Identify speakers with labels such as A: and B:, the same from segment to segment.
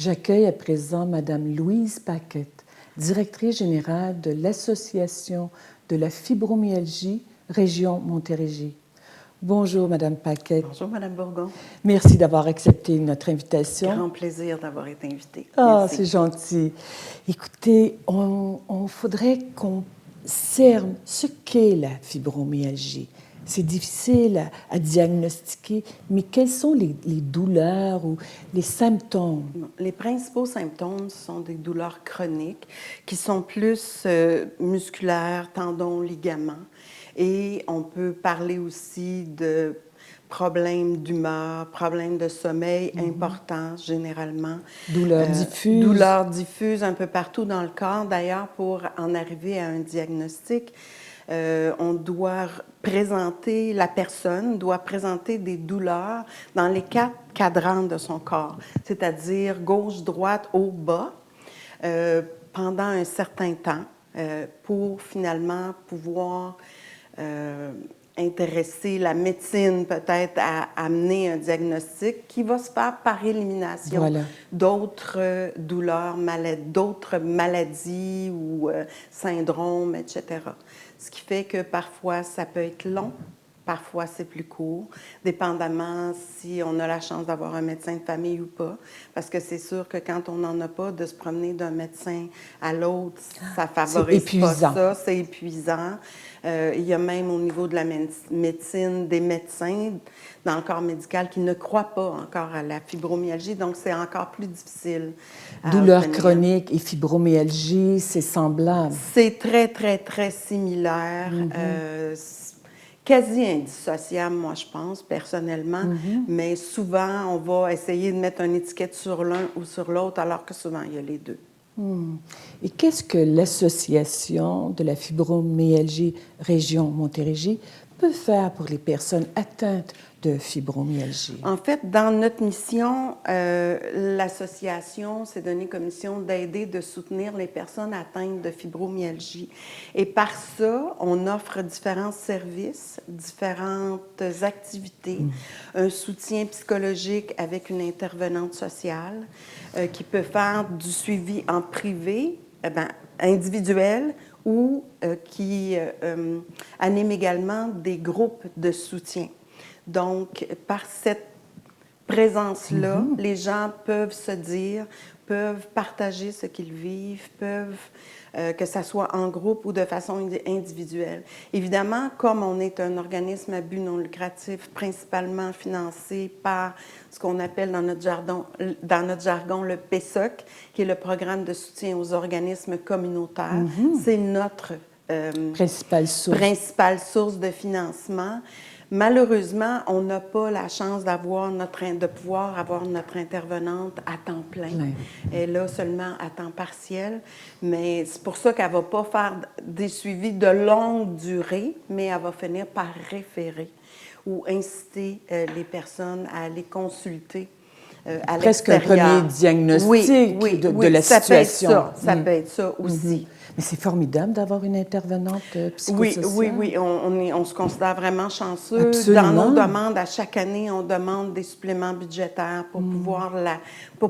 A: J'accueille à présent Madame Louise Paquette, directrice générale de l'Association de la fibromyalgie Région Montérégie. Bonjour Madame Paquette.
B: Bonjour Madame Bourgon.
A: Merci d'avoir accepté notre invitation.
B: Grand plaisir d'avoir été invitée.
A: Ah, c'est gentil. Écoutez, on faudrait qu'on cerne ce qu'est la fibromyalgie. C'est difficile à diagnostiquer, mais quelles sont les douleurs ou les symptômes?
B: Les principaux symptômes sont des douleurs chroniques qui sont plus musculaires, tendons, ligaments. Et on peut parler aussi de problèmes d'humeur, problèmes de sommeil importants généralement.
A: Douleurs diffuses.
B: Douleurs diffuses un peu partout dans le corps. D'ailleurs, pour en arriver à un diagnostic, on doit présenter, la personne doit présenter des douleurs dans les 4 cadrans de son corps, c'est-à-dire gauche, droite, haut, bas, pendant un certain temps, pour finalement pouvoir intéresser la médecine peut-être à amener un diagnostic qui va se faire par élimination d'autres douleurs, d'autres maladies ou syndromes, etc. Ce qui fait que parfois, ça peut être long, parfois c'est plus court, dépendamment si on a la chance d'avoir un médecin de famille ou pas. Parce que c'est sûr que quand on n'en a pas, de se promener d'un médecin à l'autre, ça favorise pas ça, c'est épuisant. Il y a même au niveau de la médecine des médecins dans le corps médical qui ne croient pas encore à la fibromyalgie, donc c'est encore plus difficile.
A: Douleurs chroniques et fibromyalgie, c'est semblable.
B: C'est très, très, très similaire. Quasi indissociable, moi, je pense, personnellement. Mais souvent, on va essayer de mettre une étiquette sur l'un ou sur l'autre, alors que souvent, il y a les deux.
A: Et qu'est-ce que l'Association de la fibromyalgie Région Montérégie peut faire pour les personnes atteintes de fibromyalgie?
B: En fait, dans notre mission, l'association s'est donnée comme mission d'aider, de soutenir les personnes atteintes de fibromyalgie. Et par ça, on offre différents services, différentes activités, un soutien psychologique avec une intervenante sociale qui peut faire du suivi en privé, individuel, ou qui anime également des groupes de soutien. Donc, par cette présence-là, les gens peuvent se dire, peuvent partager ce qu'ils vivent, peuvent, que ça soit en groupe ou de façon individuelle. Évidemment, comme on est un organisme à but non lucratif, principalement financé par ce qu'on appelle dans notre jargon le PSOC, qui est le programme de soutien aux organismes communautaires, c'est notre principale source de financement. Malheureusement, on n'a pas la chance de pouvoir avoir notre intervenante à temps plein. Elle est là seulement à temps partiel, mais c'est pour ça qu'elle ne va pas faire des suivis de longue durée, mais elle va finir par référer ou inciter les personnes à aller consulter à
A: presque un premier diagnostic de la situation.
B: Ça peut être ça aussi.
A: Mais c'est formidable d'avoir une intervenante psychosociale.
B: Oui. On se considère vraiment chanceux.
A: Absolument.
B: Dans nos demandes, à chaque année, on demande des suppléments budgétaires pour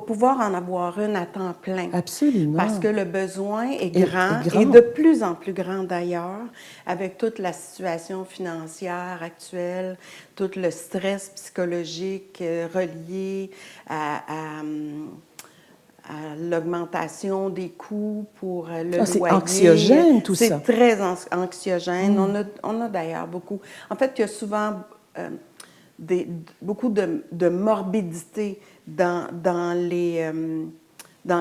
B: pouvoir en avoir une à temps plein.
A: Absolument.
B: Parce que le besoin est grand, et de plus en plus grand d'ailleurs, avec toute la situation financière actuelle, tout le stress psychologique relié à l'augmentation des coûts pour le loyer.
A: C'est anxiogène, tout ça.
B: C'est très anxiogène. On a d'ailleurs beaucoup... En fait, il y a souvent beaucoup de morbidité dans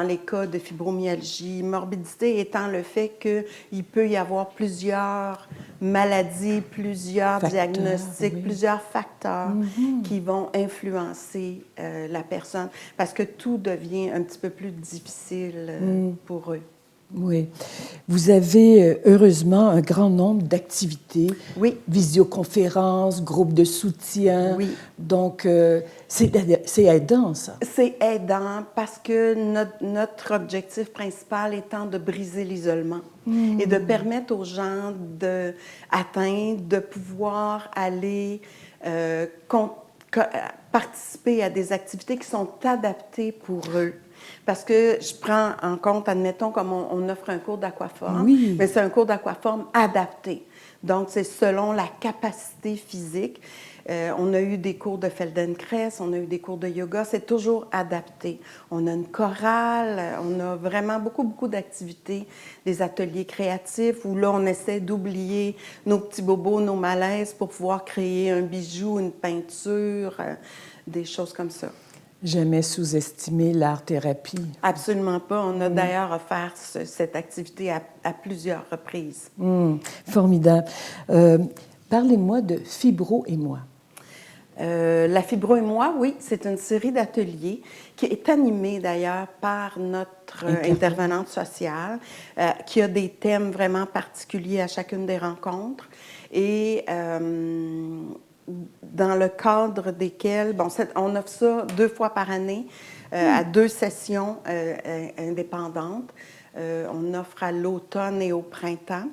B: les cas de fibromyalgie. Morbidité étant le fait qu'il peut y avoir plusieurs maladies, plusieurs diagnostics, plusieurs facteurs qui vont influencer la personne parce que tout devient un petit peu plus difficile pour eux.
A: Oui. Vous avez heureusement un grand nombre d'activités.
B: Oui.
A: Visioconférences, groupes de soutien.
B: Oui.
A: Donc, c'est aidant, ça. C'est
B: aidant parce que notre objectif principal étant de briser l'isolement et de permettre aux gens atteints de pouvoir aller participer à des activités qui sont adaptées pour eux. Parce que je prends en compte, admettons, comme on offre un cours d'aquaforme,
A: Oui.
B: mais c'est un cours d'aquaforme adapté. Donc, c'est selon la capacité physique. On a eu des cours de Feldenkrais, on a eu des cours de yoga, c'est toujours adapté. On a une chorale, on a vraiment beaucoup, beaucoup d'activités, des ateliers créatifs où là, on essaie d'oublier nos petits bobos, nos malaises pour pouvoir créer un bijou, une peinture, des choses comme ça.
A: Jamais sous-estimer l'art-thérapie.
B: Absolument pas. On a d'ailleurs offert cette activité à plusieurs reprises.
A: Formidable. Parlez-moi de Fibro et moi.
B: La Fibro et moi, oui, c'est une série d'ateliers qui est animée d'ailleurs par notre intervenante sociale, qui a des thèmes vraiment particuliers à chacune des rencontres. Et dans le cadre desquels, bon, on offre ça 2 fois par année à 2 sessions indépendantes. On offre à l'automne et au printemps.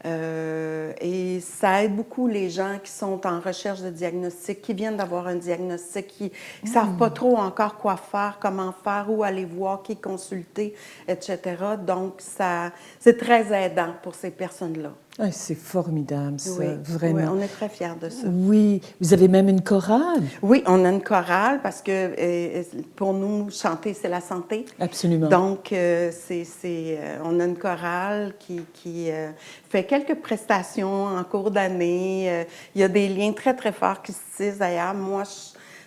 B: Et ça aide beaucoup les gens qui sont en recherche de diagnostic, qui viennent d'avoir un diagnostic, qui ne savent pas trop encore quoi faire, comment faire, où aller voir, qui consulter, etc. Donc, c'est très aidant pour ces personnes-là.
A: Ah, c'est formidable, ça,
B: Oui,
A: vraiment.
B: Oui, on est très fiers de ça.
A: Oui, vous avez même une chorale.
B: Oui, on a une chorale parce que pour nous, chanter, c'est la santé.
A: Absolument.
B: Donc, on a une chorale qui fait quelques prestations en cours d'année. Il y a des liens très, très forts qui se tissent d'ailleurs.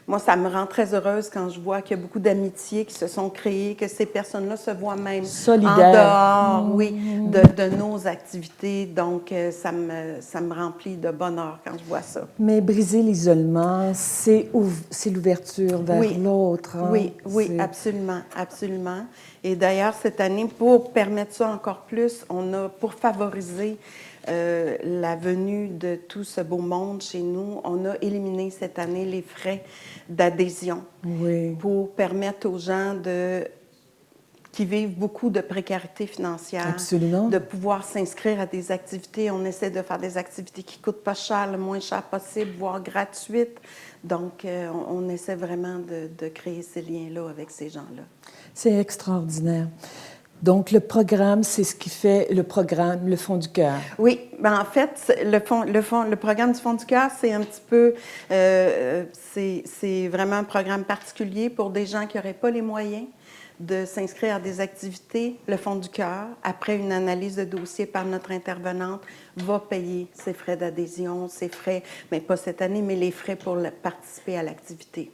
B: Moi, ça me rend très heureuse quand je vois qu'il y a beaucoup d'amitiés qui se sont créées, que ces personnes-là se voient même
A: solidaires.
B: en dehors, oui, de nos activités. Donc, ça me remplit de bonheur quand je vois ça.
A: Mais briser l'isolement, c'est l'ouverture vers l'autre. Hein?
B: Oui, absolument, absolument. Et d'ailleurs, cette année, pour permettre ça encore plus, pour favoriser la venue de tout ce beau monde chez nous, on a éliminé cette année les frais d'adhésion pour permettre aux gens qui vivent beaucoup de précarité financière,
A: absolument,
B: de pouvoir s'inscrire à des activités. On essaie de faire des activités qui ne coûtent pas cher, le moins cher possible, voire gratuites. Donc, on essaie vraiment de créer ces liens-là avec ces gens-là.
A: C'est extraordinaire. Donc, le programme, c'est ce qui fait le programme, le Fonds du cœur.
B: Oui, ben en fait, le programme du Fonds du cœur, c'est un petit peu, c'est vraiment un programme particulier pour des gens qui n'auraient pas les moyens de s'inscrire à des activités. Le Fonds du cœur, après une analyse de dossier par notre intervenante, va payer ses frais d'adhésion, ses frais, mais pas cette année, mais les frais pour participer à l'activité.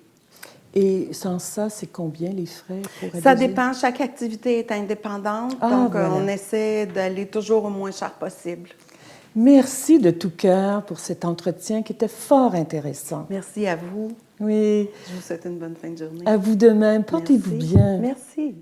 A: Et sans ça, c'est combien les frais pour adhérer?
B: Ça dépend. Chaque activité est indépendante, donc voilà. On essaie d'aller toujours au moins cher possible.
A: Merci de tout cœur pour cet entretien qui était fort intéressant.
B: Merci à vous.
A: Oui.
B: Je vous souhaite une bonne fin de journée.
A: À vous de même. Portez-vous bien.
B: Merci.